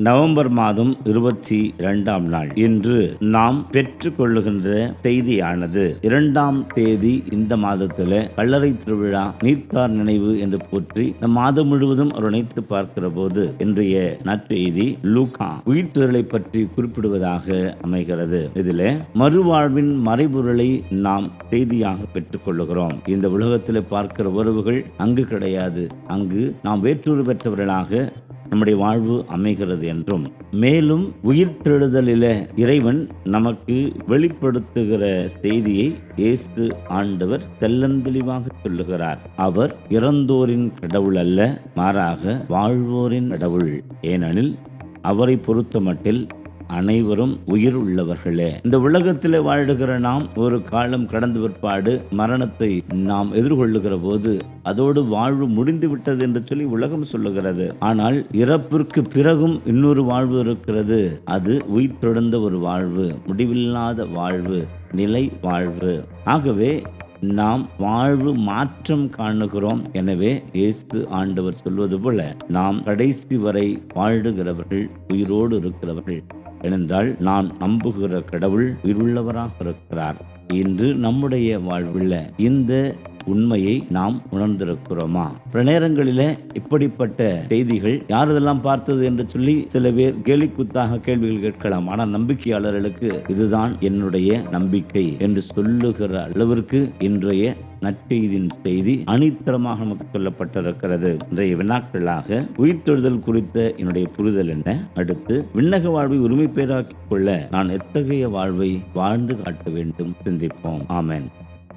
November மாதம் 22ஆம் நாள் இன்று நாம் பெற்றுக் கொள்ளுகின்ற செய்தியானது 2ஆம் தேதி இந்த மாதத்தில் கல்லறை திருவிழா நீத்தார் நினைவு என்று போற்றி இந்த மாதம் முழுவதும் அவர் நினைத்து பார்க்கிற போது இன்றைய நற்செய்தி லூக்கா உயிர்த்தெழுதலை பற்றி குறிப்பிடுவதாக அமைகிறது. இதில் மறுவாழ்வின் மறைபொருளை நாம் செய்தியாக பெற்றுக் கொள்ளுகிறோம். இந்த உலகத்தில் பார்க்கிற உறவுகள் அங்கு கிடையாது. அங்கு நாம் வேற்றூறு பெற்றவர்களாக நம்முடைய வாழ்வு அமைகிறது என்றும், மேலும் உயிர்த்தெழுதலில் இறைவன் நமக்கு வெளிப்படுத்துகிற செய்தியை இயேசு ஆண்டவர் தெள்ளந்தெளிவாக சொல்லுகிறார். அவர் இறந்தோரின் கடவுள் அல்ல, மாறாக வாழ்வோரின் கடவுள். ஏனெனில் அவரை பொறுத்தமட்டில் அனைவரும் உயிர் உள்ளவர்களே. இந்த உலகத்தில் வாழ்கிற நாம் ஒரு காலம் கடந்த பிற்பாடு மரணத்தை நாம் எதிர்கொள்ளுகிற போது அதோடு வாழ்வு முடிந்து விட்டது என்று சொல்லி உலகம் சொல்லுகிறது. ஆனால் இறப்பிற்கு பிறகும் இன்னொரு வாழ்வு இருக்கிறது. அது உயிர்த்தெழுந்த ஒரு வாழ்வு, முடிவில்லாத வாழ்வு, நிலை வாழ்வு. ஆகவே நாம் வாழ்வு மாற்றம் காணுகிறோம். எனவே இயேசு ஆண்டவர் சொல்வது போல நாம் கடைசி வரை வாழுகிறவர்கள், உயிரோடு இருக்கிறவர்கள். ஏனென்றால் நான் நம்புகிற கடவுள் உயிருள்ளவராக இருக்கிறார். இன்று நம்முடைய வாழ்வில் இந்த உண்மையை நாம் உணர்ந்திருக்கிறோமா? பல நேரங்களில் இப்படிப்பட்ட செய்திகள் யாரெல்லாம் பார்த்தது என்று சொல்லி சில பேர் கேலிக்குத்தாக கேள்விகள் கேட்கலாம். ஆனால் நம்பிக்கையாளர்களுக்கு இதுதான் என்னுடைய நம்பிக்கை என்று சொல்லுகிற அளவிற்கு இன்றைய நற்செய்தியின் செய்தி அணித்தரமாக நமக்கு சொல்லப்பட்டிருக்கிறது. இன்றைய வினாக்களாக உயிர்த்தெழுதல் குறித்த என்னுடைய புரிதல் என்ன? அடுத்து விண்ணக வாழ்வை உரிமை பேராக்கிக் கொள்ள நான் எத்தகைய வாழ்வை வாழ்ந்து காட்ட வேண்டும்? சிந்திப்போம். ஆமென்.